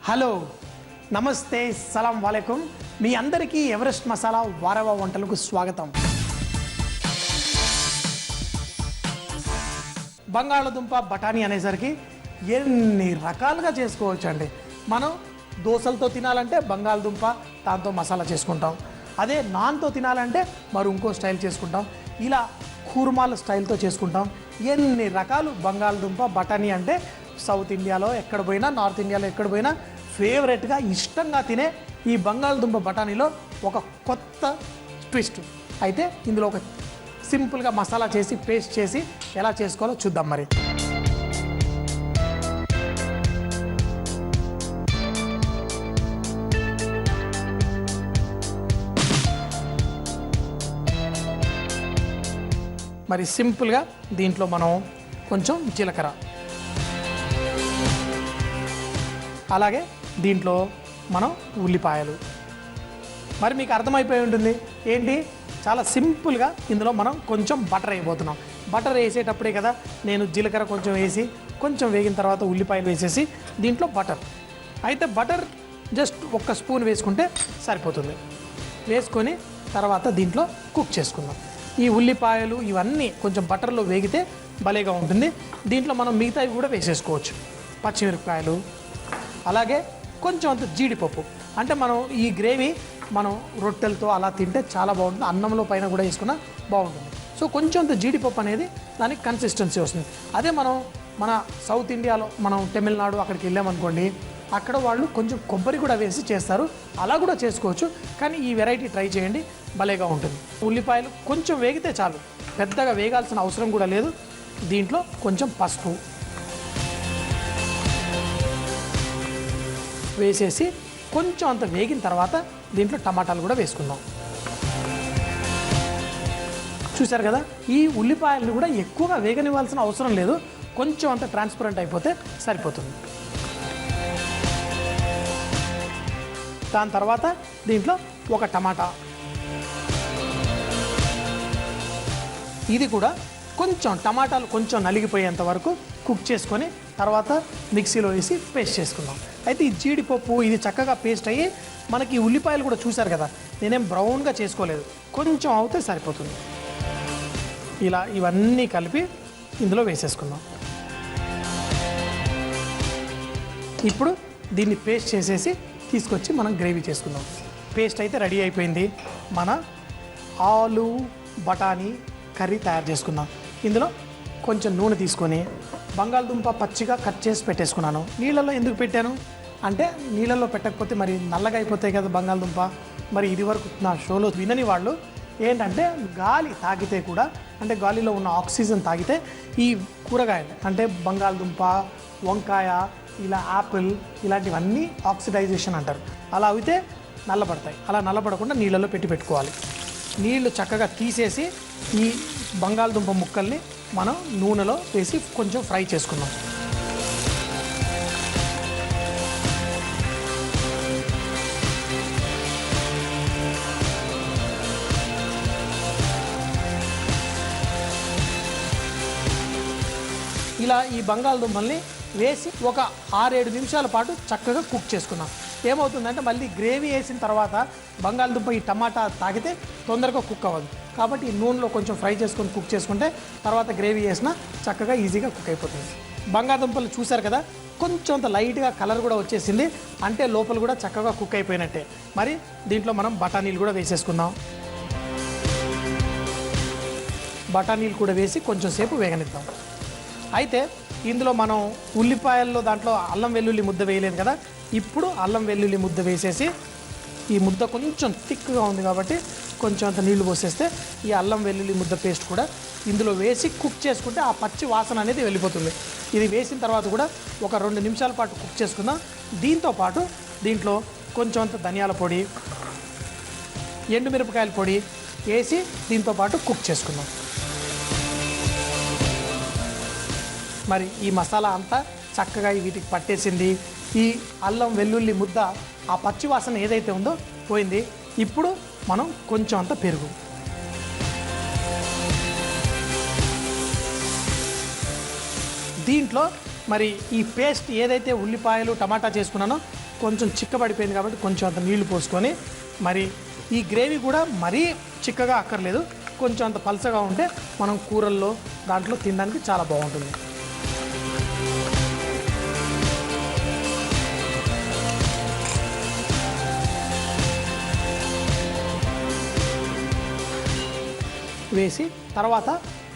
Hello నమస్తే సలాం వాలేకుం మీ అందరికీ Everest masala వారవ వంటలకు స్వాగతం. బంగాళదుంప బఠానీ అనేసరికి ఎన్ని రకాలుగా చేసుకోవచ్చు అండి. మనం దోసలతో తినాలంటే బంగాళదుంప దాంతో మసాలా చేసుకుంటాం, అదే నాన్తో తినాలంటే మరి ఇంకో స్టైల్ చేసుకుంటాం, ఇలా కూర్మాల స్టైల్తో చేసుకుంటాం. ఎన్ని రకాలు బంగాళదుంప బఠానీ అంటే సౌత్ ఇండియాలో ఎక్కడ పోయినా, నార్త్ ఇండియాలో ఎక్కడ పోయినా ఫేవరెట్గా ఇష్టంగా తినే ఈ బంగాళదుంప బఠానీలో ఒక కొత్త ట్విస్ట్ అయితే ఇందులో ఒక సింపుల్గా మసాలా చేసి పేస్ట్ చేసి ఎలా చేసుకోవాలో చూద్దాం. మరి మరి సింపుల్గా దీంట్లో మనం కొంచెం జీలకర్ర, అలాగే దీంట్లో మనం ఉల్లిపాయలు, మరి మీకు అర్థమైపోయి ఉంటుంది ఏంటి, చాలా సింపుల్గా ఇందులో మనం కొంచెం బటర్ వేయబోతున్నాం. బటర్ వేసేటప్పుడే కదా నేను జీలకర్ర కొంచెం వేసి కొంచెం వేగిన తర్వాత ఉల్లిపాయలు వేసేసి దీంట్లో బటర్ అయితే బటర్ జస్ట్ ఒక్క స్పూన్ వేసుకుంటే సరిపోతుంది. వేసుకొని తర్వాత దీంట్లో కుక్ చేసుకుందాం. ఈ ఉల్లిపాయలు ఇవన్నీ కొంచెం బటర్లో వేగితే భలేగా ఉంటుంది. దీంట్లో మనం మిగతావి కూడా వేసేసుకోవచ్చు, పచ్చిమిరపకాయలు, అలాగే కొంచెం అంత జీడిపప్పు. అంటే మనం ఈ గ్రేవీ మనం రొట్టెలతో అలా తింటే చాలా బాగుంటుంది, అన్నంలో పైన కూడా వేసుకున్నా బాగుంటుంది. సో కొంచెం అంత జీడిపప్పు అనేది దానికి కన్సిస్టెన్సీ వస్తుంది. అదే మన సౌత్ ఇండియాలో మనం తమిళనాడు అక్కడికి వెళ్ళామనుకోండి, అక్కడ వాళ్ళు కొంచెం కొబ్బరి కూడా వేసి చేస్తారు, అలా కూడా చేసుకోవచ్చు. కానీ ఈ వెరైటీ ట్రై చేయండి, భలేగా ఉంటుంది. ఉల్లిపాయలు కొంచెం వేగితే చాలు, పెద్దగా వేగాల్సిన అవసరం కూడా లేదు. దీంట్లో కొంచెం పసుపు వేసేసి కొంచెం అంత వేగిన తర్వాత దీంట్లో టమాటాలు కూడా వేసుకుందాం. చూశారు కదా, ఈ ఉల్లిపాయలను కూడా ఎక్కువగా వేగనివ్వాల్సిన అవసరం లేదు, కొంచెం అంత ట్రాన్స్పరెంట్ అయిపోతే సరిపోతుంది. దాని తర్వాత దీంట్లో ఒక టమాటా, ఇది కూడా కొంచెం టమాటాలు కొంచెం నలిగిపోయేంత వరకు కుక్ చేసుకొని తర్వాత మిక్సీలో వేసి పేస్ట్ చేసుకుందాం. అయితే ఈ జీడిపప్పు ఇది చక్కగా పేస్ట్ అయ్యి మనకి ఉల్లిపాయలు కూడా చూశారు కదా, నేనేం బ్రౌన్గా చేసుకోలేదు, కొంచెం అవుతే సరిపోతుంది. ఇలా ఇవన్నీ కలిపి ఇందులో వేసేసుకుందాం. ఇప్పుడు దీన్ని పేస్ట్ చేసేసి తీసుకొచ్చి మనం గ్రేవీ చేసుకుందాం. పేస్ట్ అయితే రెడీ అయిపోయింది. మన ఆలు బఠానీ కర్రీ తయారు చేసుకుందాం. ఇందులో కొంచెం నూనె తీసుకొని బంగాళదుంప పచ్చిగా కట్ చేసి పెట్టేసుకున్నాను. నీళ్ళల్లో ఎందుకు పెట్టాను అంటే, నీళ్ళల్లో పెట్టకపోతే మరి నల్లగా అయిపోతాయి కదా బంగాళదుంప. మరి ఇది వరకు నా షోలో వినని వాళ్ళు ఏంటంటే, గాలి తాగితే కూడా, అంటే గాలిలో ఉన్న ఆక్సిజన్ తాగితే ఈ కూరగాయలు అంటే బంగాళదుంప, వంకాయ, ఇలా యాపిల్ ఇలాంటివన్నీ ఆక్సిడైజేషన్ అంటారు, అలా అయితే నల్లబడతాయి. అలా నల్లబడకుండా నీళ్ళలో పెట్టుకోవాలి. నీళ్లు చక్కగా తీసేసి ఈ బంగాళదుంప ముక్కల్ని మనం నూనెలో వేసి కొంచెం ఫ్రై చేసుకుందాం. ఇలా ఈ బంగాళదుంపల్ని వేసి ఒక 6-7 నిమిషాల పాటు చక్కగా కుక్ చేసుకున్నాం. ఏమవుతుందంటే మళ్ళీ గ్రేవీ వేసిన తర్వాత బంగాళదుంప ఈ టమాటా తాగితే తొందరగా కుక్ అవ్వదు, కాబట్టి ఈ నూనెలో కొంచెం ఫ్రై చేసుకొని కుక్ చేసుకుంటే తర్వాత గ్రేవీ వేసినా చక్కగా ఈజీగా కుక్ అయిపోతుంది. బంగాళదుంపలు చూశారు కదా, కొంచెం అంత లైట్గా కలర్ కూడా వచ్చేసింది, అంటే లోపల కూడా చక్కగా కుక్ అయిపోయినట్టే. మరి దీంట్లో మనం బఠానీలు కూడా వేసేసుకుందాం. బఠానీలు కూడా వేసి కొంచెం సేపు వేగనిద్దాం. అయితే ఇందులో మనం ఉల్లిపాయల్లో దాంట్లో అల్లం వెల్లుల్లి ముద్ద వేయలేదు కదా, ఇప్పుడు అల్లం వెల్లుల్లి ముద్ద వేసేసి, ఈ ముద్ద కొంచెం థిక్గా ఉంది కాబట్టి కొంచెం అంత నీళ్లు పోసేస్తే ఈ అల్లం వెల్లుల్లి ముద్ద పేస్ట్ కూడా ఇందులో వేసి కుక్ చేసుకుంటే ఆ పచ్చి వాసన అనేది వెళ్ళిపోతుంది. ఇది వేసిన తర్వాత కూడా ఒక 2 నిమిషాల పాటు కుక్ చేసుకుందాం. దీంతోపాటు దీంట్లో కొంచెం అంత ధనియాల పొడి, ఎండుమిరపకాయల పొడి వేసి దీంతోపాటు కుక్ చేసుకుందాం. మరి ఈ మసాలా అంతా చక్కగా వీటికి పట్టేసింది. ఈ అల్లం వెల్లుల్లి ముద్ద ఆ పచ్చి వాసన ఏదైతే ఉందో పోయింది. ఇప్పుడు మనం కొంచెం అంత పెరుగు, దీంట్లో మరి ఈ పేస్ట్ ఏదైతే ఉల్లిపాయలు టమాటా చేసుకున్నానో కొంచెం చిక్కబడిపోయింది కాబట్టి కొంచెం అంత నీళ్లు పోసుకొని, మరి ఈ గ్రేవీ కూడా మరీ చిక్కగా అక్కర్లేదు, కొంచెం అంత పలసగా ఉంటే మనం కూరల్లో దాంట్లో తినడానికి చాలా బాగుంటుంది. వేసి తర్వాత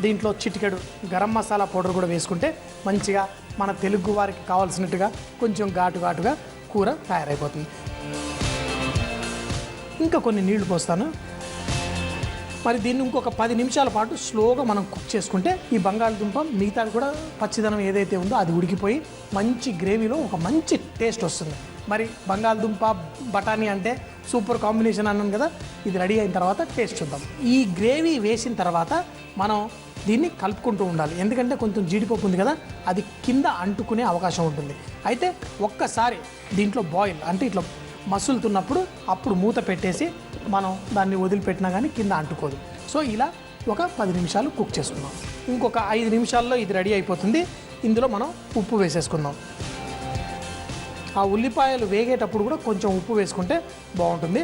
దీంట్లో చిటికెడు గరం మసాలా పౌడర్ కూడా వేసుకుంటే మంచిగా మన తెలుగు వారికి కావాల్సినట్టుగా కొంచెం ఘాటుగా కూర తయారైపోతుంది. ఇంకా కొన్ని నీళ్లు పోస్తాను. మరి దీన్ని ఇంకొక 10 నిమిషాల పాటు స్లోగా మనం కుక్ చేసుకుంటే ఈ బంగాళదుంప మిగతాది కూడా పచ్చిదనం ఏదైతే ఉందో అది ఉడికిపోయి మంచి గ్రేవీలో ఒక మంచి టేస్ట్ వస్తుంది. మరి బంగాళదుంప బఠానీ అంటే సూపర్ కాంబినేషన్ అన్నాను కదా, ఇది రెడీ అయిన తర్వాత టేస్ట్ చూద్దాం. ఈ గ్రేవీ వేసిన తర్వాత మనం దీన్ని కలుపుకుంటూ ఉండాలి, ఎందుకంటే కొంచెం జీడిపప్పు ఉంది కదా, అది కింద అంటుకునే అవకాశం ఉంటుంది. అయితే ఒక్కసారి దీంట్లో బాయిల్ అంటే ఇట్లా మసులుతున్నప్పుడు అప్పుడు మూత పెట్టేసి మనం దాన్ని వదిలిపెట్టినా కానీ కింద అంటుకోదు. సో ఇలా ఒక 10 నిమిషాలు కుక్ చేసుకుందాం. ఇంకొక 5 నిమిషాల్లో ఇది రెడీ అయిపోతుంది. ఇందులో మనం ఉప్పు వేసేసుకుందాం. ఆ ఉల్లిపాయలు వేగేటప్పుడు కూడా కొంచెం ఉప్పు వేసుకుంటే బాగుంటుంది.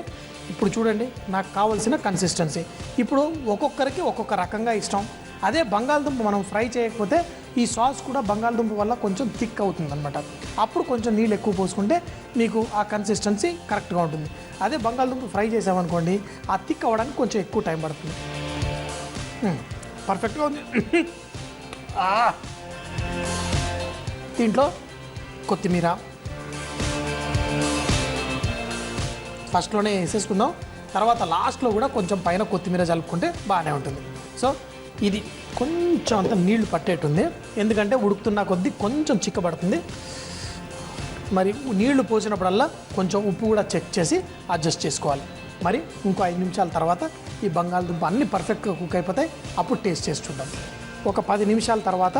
ఇప్పుడు చూడండి నాకు కావాల్సిన కన్సిస్టెన్సీ. ఇప్పుడు ఒక్కొక్కరికి ఒక్కొక్క రకంగా ఇష్టం. అదే బంగాళదుంప మనం ఫ్రై చేయకపోతే ఈ సాస్ కూడా బంగాళదుంప వల్ల కొంచెం థిక్ అవుతుంది అనమాట. అప్పుడు కొంచెం నీళ్ళు ఎక్కువ పోసుకుంటే మీకు ఆ కన్సిస్టెన్సీ కరెక్ట్గా ఉంటుంది. అదే బంగాళదుంప ఫ్రై చేసామనుకోండి ఆ థిక్ అవ్వడానికి కొంచెం ఎక్కువ టైం పడుతుంది. పర్ఫెక్ట్గా ఉంది. దీంట్లో కొత్తిమీర ఫస్ట్లోనే వేసేసుకుందాం, తర్వాత లాస్ట్లో కూడా కొంచెం పైన కొత్తిమీర జలుపుకుంటే బాగానే ఉంటుంది. సో ఇది కొంచెం అంత నీళ్లు పట్టేటుంది, ఎందుకంటే ఉడుకుతున్న కొద్దీ కొంచెం చిక్కబడుతుంది. మరి నీళ్లు పోసినప్పుడల్లా కొంచెం ఉప్పు కూడా చెక్ చేసి అడ్జస్ట్ చేసుకోవాలి. మరి ఇంకో 5 నిమిషాల తర్వాత ఈ బంగాళదుంప అన్నీ పర్ఫెక్ట్గా కుక్ అయిపోతాయి. అప్పుడు టేస్ట్ చేసి చూద్దాం. ఒక 10 నిమిషాల తర్వాత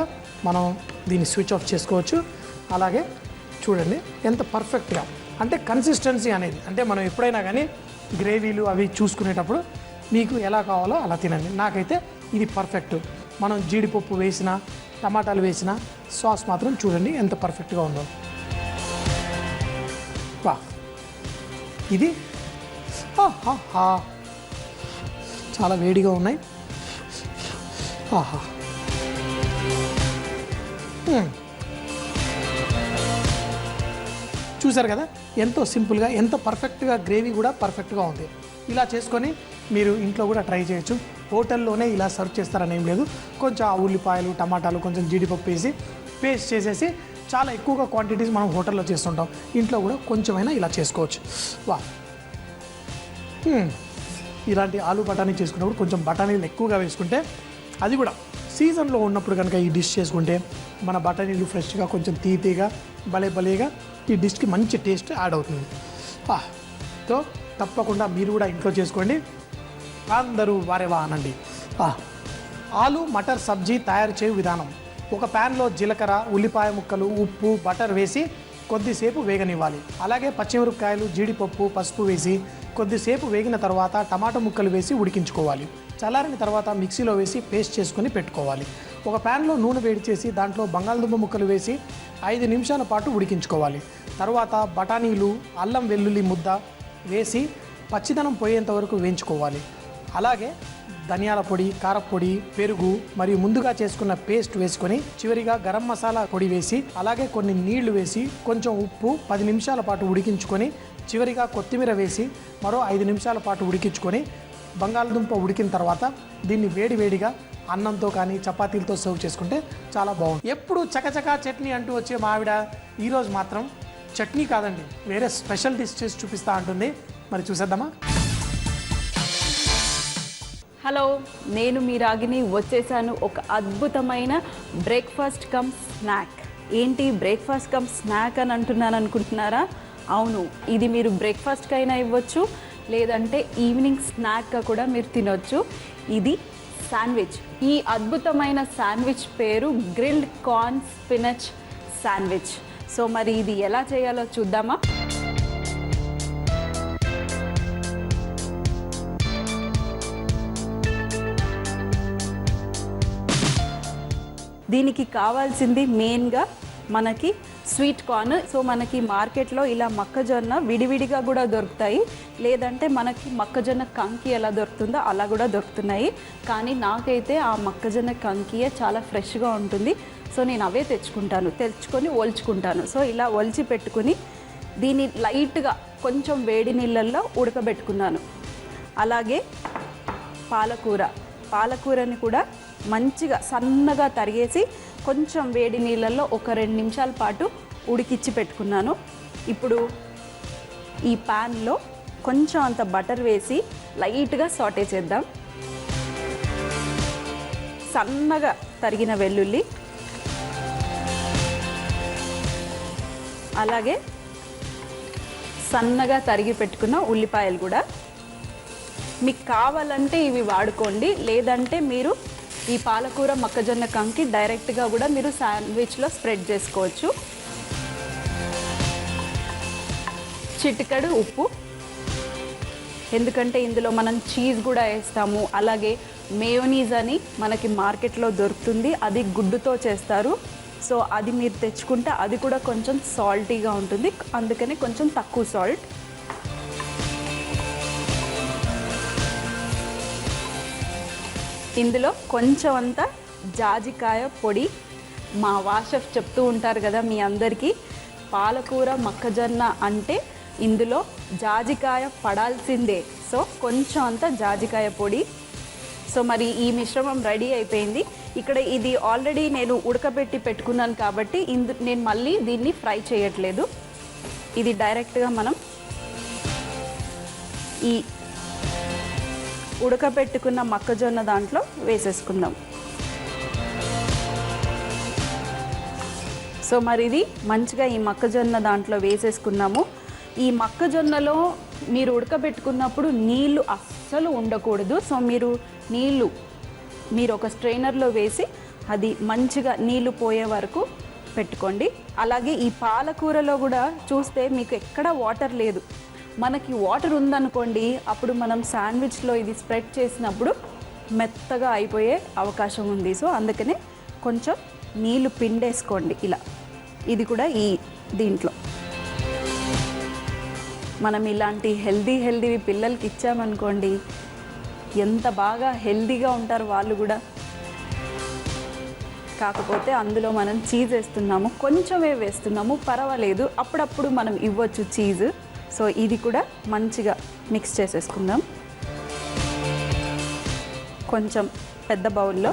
మనం దీన్ని స్విచ్ ఆఫ్ చేసుకోవచ్చు. అలాగే చూడండి ఎంత పర్ఫెక్ట్గా, అంటే కన్సిస్టెన్సీ అనేది, అంటే మనం ఎప్పుడైనా కానీ గ్రేవీలు అవి చూసుకునేటప్పుడు మీకు ఎలా కావాలో అలా తినండి. నాకైతే ఇది పర్ఫెక్ట్. మనం జీడిపప్పు వేసిన టమాటాలు వేసిన సాస్ మాత్రం చూడండి ఎంత పర్ఫెక్ట్గా ఉందో. వా ఇది చాలా వేడిగా ఉన్నాయి. ఆహా చూసారు కదా ఎంతో సింపుల్గా, ఎంత పర్ఫెక్ట్గా, గ్రేవీ కూడా పర్ఫెక్ట్గా ఉంది. ఇలా చేసుకొని మీరు ఇంట్లో కూడా ట్రై చేయొచ్చు. హోటల్లోనే ఇలా సర్వ్ చేస్తారని ఏం లేదు. కొంచెం ఆ ఉల్లిపాయలు టమాటాలు కొంచెం జీడిపప్పు వేసి పేస్ట్ చేసేసి చాలా ఎక్కువగా క్వాంటిటీస్ మనం హోటల్లో చేస్తుంటాం. ఇంట్లో కూడా కొంచెమైనా ఇలా చేసుకోవచ్చు. వా ఇలాంటి ఆలు బఠానీ చేసుకున్నప్పుడు కొంచెం బఠానీలు ఎక్కువగా వేసుకుంటే, అది కూడా సీజన్లో ఉన్నప్పుడు కనుక ఈ డిష్ చేసుకుంటే మన బఠానీలు ఫ్రెష్గా కొంచెం తీగా భలేగా ఈ డిష్కి మంచి టేస్ట్ యాడ్ అవుతుంది. సో తప్పకుండా మీరు కూడా ఇంట్లో చేసుకోండి, అందరూ వారేవా అనండి. ఆలు మటర్ సబ్జీ తయారు చేయు విధానం. ఒక ప్యాన్లో జీలకర్ర, ఉల్లిపాయ ముక్కలు, ఉప్పు, బటర్ వేసి కొద్దిసేపు వేగనివ్వాలి. అలాగే పచ్చిమిరపకాయలు, జీడిపప్పు, పసుపు వేసి కొద్దిసేపు వేగిన తర్వాత టమాటా ముక్కలు వేసి ఉడికించుకోవాలి. చల్లారిన తర్వాత మిక్సీలో వేసి పేస్ట్ చేసుకొని పెట్టుకోవాలి. ఒక ప్యాన్లో నూనె వేడి చేసి దాంట్లో బంగాళదుంప ముక్కలు వేసి 5 నిమిషాల పాటు ఉడికించుకోవాలి. తర్వాత బఠానీలు, అల్లం వెల్లుల్లి ముద్ద వేసి పచ్చిదనం పోయేంత వరకు వేయించుకోవాలి. అలాగే ధనియాల పొడి, కారపొడి, పెరుగు మరియు ముందుగా చేసుకున్న పేస్ట్ వేసుకొని చివరిగా గరం మసాలా పొడి వేసి అలాగే కొన్ని నీళ్లు వేసి కొంచెం ఉప్పు 10 నిమిషాల పాటు ఉడికించుకొని చివరిగా కొత్తిమీర వేసి మరో 5 నిమిషాల పాటు ఉడికించుకొని బంగాళదుంప ఉడికిన తర్వాత దీన్ని వేడివేడిగా అన్నంతో కానీ చపాతీలతో సర్వ్ చేసుకుంటే చాలా బాగుంటుంది. ఎప్పుడు చకచకా చట్నీ అంటూ వచ్చే మా ఆవిడ ఈరోజు మాత్రం చట్నీ కాదండి, వేరే స్పెషల్ డిష్ చేసి చూపిస్తా అంటుంది. మరి చూసేద్దామా? హలో, నేను మీ రాగిని వచ్చేసాను. ఒక అద్భుతమైన బ్రేక్ఫాస్ట్ కమ్ స్నాక్. ఏంటి బ్రేక్ఫాస్ట్ కమ్ స్నాక్ అని అంటున్నాను అనుకుంటున్నారా? అవును, ఇది మీరు బ్రేక్ఫాస్ట్కి అయినా ఇవ్వచ్చు, లేదంటే ఈవినింగ్ స్నాక్గా కూడా మీరు తినొచ్చు. ఇది శాండ్విచ్. ఈ అద్భుతమైన శాండ్విచ్ పేరు grilled corn spinach sandwich. So మరి ఇది ఎలా చేయాలో చూద్దామా? దీనికి కావాల్సింది మెయిన్గా మనకి స్వీట్ కార్న్. సో మనకి మార్కెట్లో ఇలా మొక్కజొన్న విడివిడిగా కూడా దొరుకుతాయి, లేదంటే మనకి మొక్కజొన్న కంకి ఎలా దొరుకుతుందో అలా కూడా దొరుకుతున్నాయి. కానీ నాకైతే ఆ మొక్కజొన్న కంకియే చాలా ఫ్రెష్గా ఉంటుంది. సో నేను అవే తెచ్చుకొని ఒలుచుకుంటాను. సో ఇలా ఒలిచి పెట్టుకుని దీన్ని లైట్గా కొంచెం వేడి నీళ్ళల్లో ఉడకబెట్టుకున్నాను. అలాగే పాలకూరని కూడా మంచిగా సన్నగా తరిగేసి కొంచెం వేడి నీళ్ళల్లో ఒక 2 నిమిషాల పాటు ఉడికిచ్చి పెట్టుకున్నాను. ఇప్పుడు ఈ ప్యాన్లో కొంచెం అంత బటర్ వేసి లైట్గా సాటే చేద్దాం. సన్నగా తరిగిన వెల్లుల్లి, అలాగే సన్నగా తరిగి పెట్టుకున్న ఉల్లిపాయలు కూడా. మీకు కావాలంటే ఇవి వాడుకోండి, లేదంటే మీరు ఈ పాలకూర మొక్కజొన్న కంకి డైరెక్ట్గా కూడా మీరు శాండ్విచ్లో స్ప్రెడ్ చేసుకోవచ్చు. చిటికెడు ఉప్పు, ఎందుకంటే ఇందులో మనం చీజ్ కూడా వేస్తాము. అలాగే మేయోనీస్ అని మనకి మార్కెట్లో దొరుకుతుంది, అది గుడ్డుతో చేస్తారు. సో అది మీరు తెచ్చుకుంటే అది కూడా కొంచెం సాల్టీగా ఉంటుంది, అందుకని కొంచెం తక్కువ సాల్ట్. ఇందులో కొంచెం అంత జాజికాయ పొడి. మా వాషెఫ్ చెప్తూ ఉంటారు కదా మీ అందరికీ, పాలకూర మొక్కజొన్న అంటే ఇందులో జాజికాయ పడాల్సిందే. సో కొంచెం అంత జాజికాయ పొడి. సో మరి ఈ మిశ్రమం రెడీ అయిపోయింది. ఇక్కడ ఇది ఆల్రెడీ నేను ఉడకబెట్టి పెట్టుకున్నాను కాబట్టి నేను మళ్ళీ దీన్ని ఫ్రై చేయట్లేదు. ఇది డైరెక్ట్గా మనం ఈ ఉడకబెట్టుకున్న మొక్కజొన్న దాంట్లో వేసేసుకుందాం. సో మరి ఇది మంచిగా ఈ మొక్కజొన్న దాంట్లో వేసేసుకున్నాము. ఈ మొక్కజొన్నలో మీరు ఉడకబెట్టుకున్నప్పుడు నీళ్లు అస్సలు ఉండకూడదు. సో మీరు ఒక స్ట్రైనర్లో వేసి అది మంచిగా నీళ్లు పోయే వరకు పెట్టుకోండి. అలాగే ఈ పాలకూరలో కూడా చూస్తే మీకు ఎక్కడ వాటర్ లేదు. మనకి వాటర్ ఉందనుకోండి, అప్పుడు మనం శాండ్విచ్లో ఇది స్ప్రెడ్ చేసినప్పుడు మెత్తగా అయిపోయే అవకాశం ఉంది. సో అందుకనే కొంచెం నీళ్లు పిండేసుకోండి ఇలా. ఇది కూడా ఈ దీంట్లో మనం ఇలాంటి హెల్దీవి పిల్లలకి ఇచ్చామనుకోండి, ఎంత బాగా హెల్దీగా ఉంటారు వాళ్ళు కూడా. కాకపోతే అందులో మనం చీజ్ వేస్తున్నాము, కొంచెమే వేస్తున్నాము, పర్వాలేదు, అప్పుడప్పుడు మనం ఇవ్వచ్చు చీజ్. సో ఇది కూడా మంచిగా మిక్స్ చేసేసుకుందాం. కొంచెం పెద్ద బౌల్లో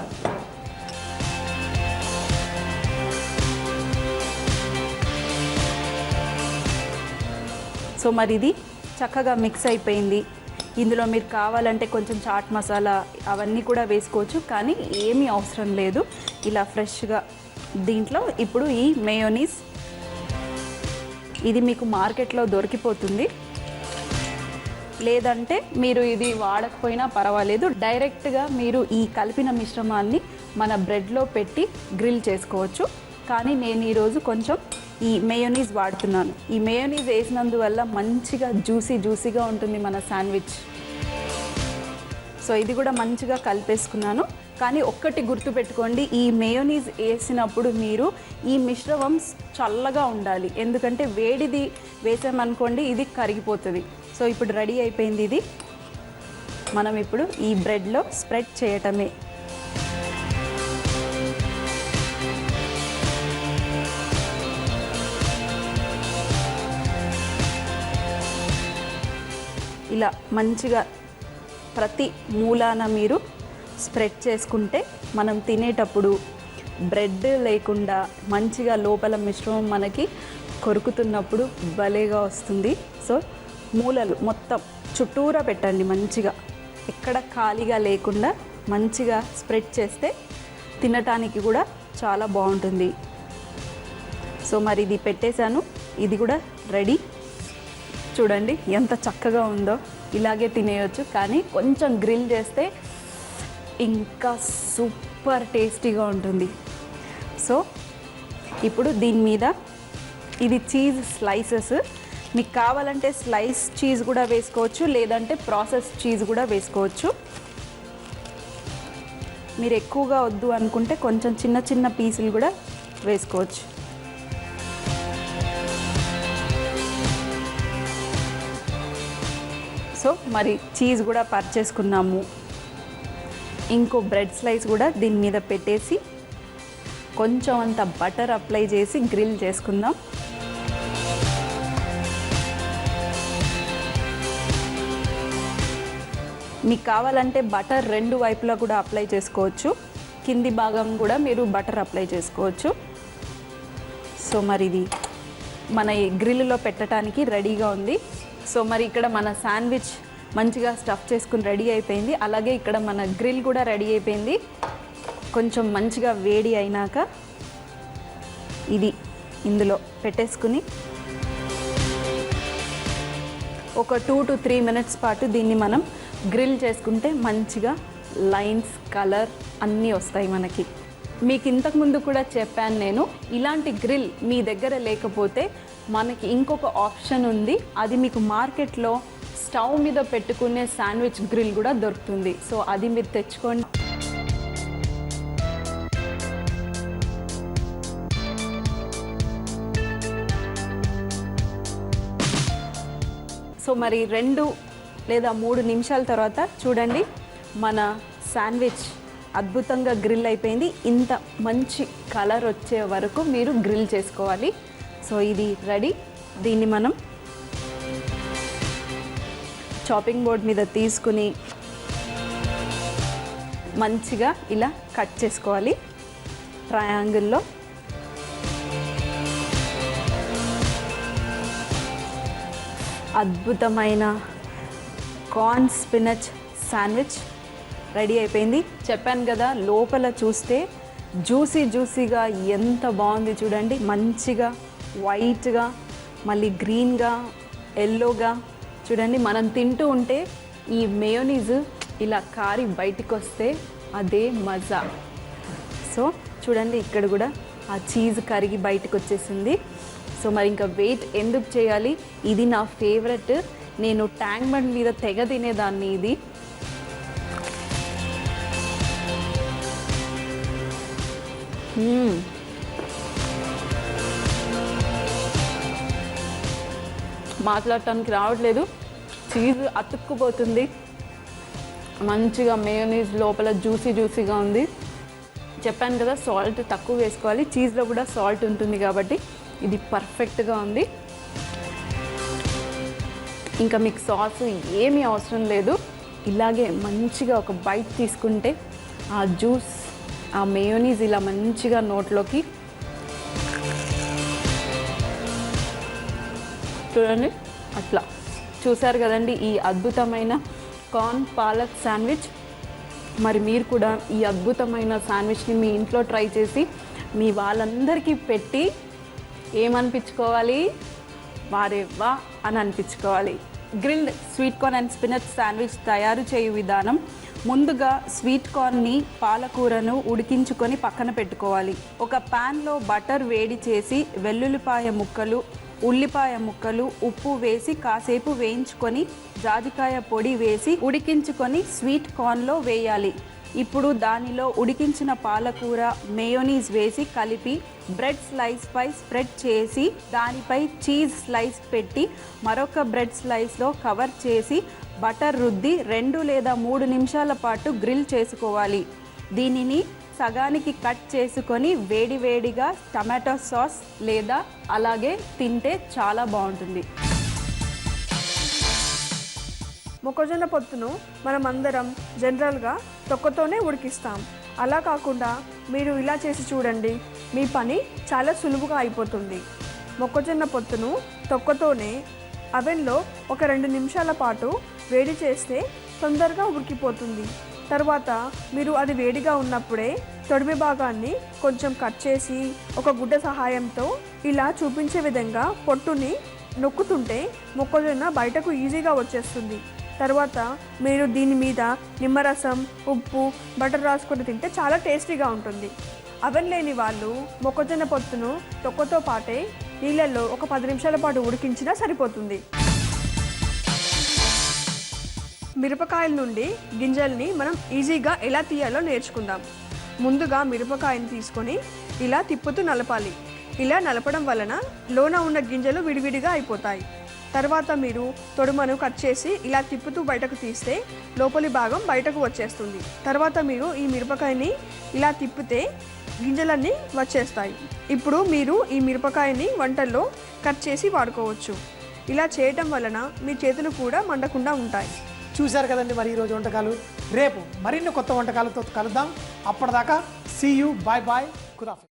సో మరి ఇది చక్కగా మిక్స్ అయిపోయింది. ఇందులో మీరు కావాలంటే కొంచెం చాట్ మసాలా అవన్నీ కూడా వేసుకోవచ్చు, కానీ ఏమీ అవసరం లేదు. ఇలా ఫ్రెష్గా దీంట్లో ఇప్పుడు ఈ మేయోనీస్, ఇది మీకు మార్కెట్లో దొరికిపోతుంది, లేదంటే మీరు ఇది వాడకపోయినా పర్వాలేదు. డైరెక్ట్గా మీరు ఈ కలిపిన మిశ్రమాన్ని మన బ్రెడ్లో పెట్టి గ్రిల్ చేసుకోవచ్చు. కానీ నేను ఈరోజు కొంచెం ఈ మేయోనీస్ వాడుతున్నాను. ఈ మేయోనీస్ వేసినందువల్ల మంచిగా జ్యూసీగా ఉంటుంది మన శాండ్విచ్. సో ఇది కూడా మంచిగా కలిపేసుకున్నాను. కానీ ఒక్కటి గుర్తుపెట్టుకోండి, ఈ మేయోనీస్ వేసినప్పుడు మీరు ఈ మిశ్రమం చల్లగా ఉండాలి, ఎందుకంటే వేడిది వేసామనుకోండి ఇది కరిగిపోతుంది. సో ఇప్పుడు రెడీ అయిపోయింది ఇది. మనం ఇప్పుడు ఈ బ్రెడ్లో స్ప్రెడ్ చేయటమే. ఇలా మంచిగా ప్రతి మూలాన మీరు స్ప్రెడ్ చేసుకుంటే మనం తినేటప్పుడు బ్రెడ్ లేకుండా మంచిగా లోపల మిశ్రమం మనకి కొరుకుతున్నప్పుడు భలేగా వస్తుంది. సో మూలలు మొత్తం చుట్టూరా పెట్టండి, మంచిగా ఎక్కడ ఖాళీగా లేకుండా మంచిగా స్ప్రెడ్ చేస్తే తినటానికి కూడా చాలా బాగుంటుంది. సో మరి ఇది పెట్టేశాను, ఇది కూడా రెడీ. చూడండి ఎంత చక్కగా ఉందో. ఇలాగే తినేయచ్చు, కానీ కొంచెం గ్రిల్ చేస్తే ఇంకా సూపర్ టేస్టీగా ఉంటుంది. సో ఇప్పుడు దీని మీద ఇది చీజ్ స్లైసెస్, మీకు కావాలంటే స్లైస్ చీజ్ కూడా వేసుకోవచ్చు, లేదంటే ప్రాసెస్ చీజ్ కూడా వేసుకోవచ్చు. మీరు ఎక్కువగా వద్దు అనుకుంటే కొంచెం చిన్న చిన్న పీసులు కూడా వేసుకోవచ్చు. సో మరి చీజ్ కూడా పర్చేసుకున్నాము. ఇంకో బ్రెడ్ స్లైస్ కూడా దీని మీద పెట్టేసి కొంచెం అంత బటర్ అప్లై చేసి గ్రిల్ చేసుకుందాం. మీకు కావాలంటే బటర్ 2 వైపులా కూడా అప్లై చేసుకోవచ్చు. కింది భాగం కూడా మీరు బటర్ అప్లై చేసుకోవచ్చు. సో మరి ఇది మన ఈ గ్రిల్లో పెట్టడానికి రెడీగా ఉంది. సో మరి ఇక్కడ మన శాండ్విచ్ మంచిగా స్టఫ్ చేసుకుని రెడీ అయిపోయింది. అలాగే ఇక్కడ మన గ్రిల్ కూడా రెడీ అయిపోయింది. కొంచెం మంచిగా వేడి అయినాక ఇది ఇందులో పెట్టేసుకుని ఒక 2 to 3 minutes పాటు దీన్ని మనం గ్రిల్ చేసుకుంటే మంచిగా లైన్స్, కలర్ అన్నీ వస్తాయి మనకి. మీకు ఇంతకుముందు కూడా చెప్పాను నేను, ఇలాంటి గ్రిల్ మీ దగ్గర లేకపోతే మనకి ఇంకొక ఆప్షన్ ఉంది. అది మీకు మార్కెట్లో స్టవ్ మీద పెట్టుకునే శాండ్విచ్ గ్రిల్ కూడా దొరుకుతుంది. సో అది మీరు తెచ్చుకోండి. సో మరి 2 లేదా 3 నిమిషాల తర్వాత చూడండి మన శాండ్విచ్ అద్భుతంగా గ్రిల్ అయిపోయింది. ఇంత మంచి కలర్ వచ్చే వరకు మీరు గ్రిల్ చేసుకోవాలి. సో ఇది రెడీ. దీన్ని మనం చాపింగ్ బోర్డ్ మీద తీసుకుని మంచిగా ఇలా కట్ చేసుకోవాలి ట్రయాంగిల్లో. అద్భుతమైన కార్న్ స్పినచ్ శాండ్విచ్ రెడీ అయిపోయింది. చెప్పాను కదా, లోపల చూస్తే జ్యూసీగా ఎంత బాగుంది చూడండి. మంచిగా వైట్గా, మళ్ళీ గ్రీన్గా, ఎల్లోగా చూడండి. మనం తింటూ ఉంటే ఈ మేయోనీస్ ఇలా కారి బయటికి వస్తే అదే మజా. సో చూడండి ఇక్కడ కూడా ఆ చీజ్ కరిగి బయటకు వచ్చేసింది. సో మరి ఇంకా వెయిట్ ఎందుకు చేయాలి, ఇది నా ఫేవరెట్. నేను ట్యాంక్ బండ్ మీద తెగ తినేదాన్ని ఇది. మాట్లాడటానికి రావట్లేదు. చీజ్ అతుక్కుపోతుంది. మంచిగా మేయోనీస్ లోపల జ్యూసీగా ఉంది. చెప్పాను కదా సాల్ట్ తక్కువ వేసుకోవాలి. చీజ్లో కూడా సాల్ట్ ఉంటుంది కాబట్టి ఇది పర్ఫెక్ట్గా ఉంది. ఇంకా మీకు సాస్ ఏమీ అవసరం లేదు. ఇలాగే మంచిగా ఒక బైట్ తీసుకుంటే ఆ జ్యూస్, ఆ మేయోనీస్ ఇలా మంచిగా నోట్లోకి చూడండి. అట్లా చూసారు కదండి ఈ అద్భుతమైన కార్న్ పాలక్ శాండ్విచ్. మరి మీరు కూడా ఈ అద్భుతమైన శాండ్విచ్ని మీ ఇంట్లో ట్రై చేసి మీ వాళ్ళందరికీ పెట్టి ఏమనిపించుకోవాలి, వారే వా అని అనిపించుకోవాలి. Grilled sweet corn and spinach sandwich తయారు చేయు విధానం: ముందుగా స్వీట్ కార్న్ని, పాలకూరను ఉడికించుకొని పక్కన పెట్టుకోవాలి. ఒక ప్యాన్లో బటర్ వేడి చేసి వెల్లుల్లిపాయ ముక్కలు, ఉల్లిపాయ ముక్కలు, ఉప్పు వేసి కాసేపు వేయించుకొని జాజికాయ పొడి వేసి ఉడికించుకొని స్వీట్ కార్న్లో వేయాలి. ఇప్పుడు దానిలో ఉడికించిన పాలకూర, మేయోనీస్ వేసి కలిపి బ్రెడ్ స్లైస్పై స్ప్రెడ్ చేసి దానిపై చీజ్ స్లైస్ పెట్టి మరొక బ్రెడ్ స్లైస్లో కవర్ చేసి బటర్ రుద్ది 2 లేదా 3 నిమిషాల పాటు గ్రిల్ చేసుకోవాలి. దీనిని సగానికి కట్ చేసుకొని వేడివేడిగా టమాటో సాస్ లేదా అలాగే తింటే చాలా బాగుంటుంది. మొక్కజొన్న పొత్తును మనం అందరం జనరల్గా తొక్కతోనే ఉడికిస్తాం. అలా కాకుండా మీరు ఇలా చేసి చూడండి, మీ పని చాలా సులువుగా అయిపోతుంది. మొక్కజొన్న పొత్తును తొక్కతోనే అవెన్లో ఒక 2 నిమిషాల పాటు వేడి చేస్తే తొందరగా ఉడికిపోతుంది. తర్వాత మీరు అది వేడిగా ఉన్నప్పుడే తొడిమి భాగాన్ని కొంచెం కట్ చేసి ఒక గుడ్డ సహాయంతో ఇలా చూపించే విధంగా పొట్టుని నొక్కుతుంటే మొక్కజొన్న బయటకు ఈజీగా వచ్చేస్తుంది. తర్వాత మీరు దీని మీద నిమ్మరసం, ఉప్పు, బటర్ రాసుకొని తింటే చాలా టేస్టీగా ఉంటుంది. అవెన్ లేని వాళ్ళు మొక్కజొన్న పొత్తును తొక్కతో పాటే నీళ్ళల్లో ఒక 10 నిమిషాల పాటు ఉడికించినా సరిపోతుంది. మిరపకాయల నుండి గింజల్ని మనం ఈజీగా ఎలా తీయాలో నేర్చుకుందాం. ముందుగా మిరపకాయని తీసుకొని ఇలా తిప్పుతూ నలపాలి. ఇలా నలపడం వలన లోన ఉన్న గింజలు విడివిడిగా అయిపోతాయి. తర్వాత మీరు తొడుమను కట్ చేసి ఇలా తిప్పుతూ బయటకు తీస్తే లోపలి భాగం బయటకు వచ్చేస్తుంది. తర్వాత మీరు ఈ మిరపకాయని ఇలా తిప్పితే గింజలన్నీ వచ్చేస్తాయి. ఇప్పుడు మీరు ఈ మిరపకాయని వంటల్లో కట్ చేసి వాడుకోవచ్చు. ఇలా చేయటం వలన మీ చేతులు కూడా మండకుండా ఉంటాయి. చూశారు కదండి మరి ఈరోజు వంటకాలు. రేపు మరిన్ని కొత్త వంటకాలతో కలుద్దాం. అప్పటిదాకా సీ యూ, బాయ్ బాయ్, ఖుదాఫిజ్.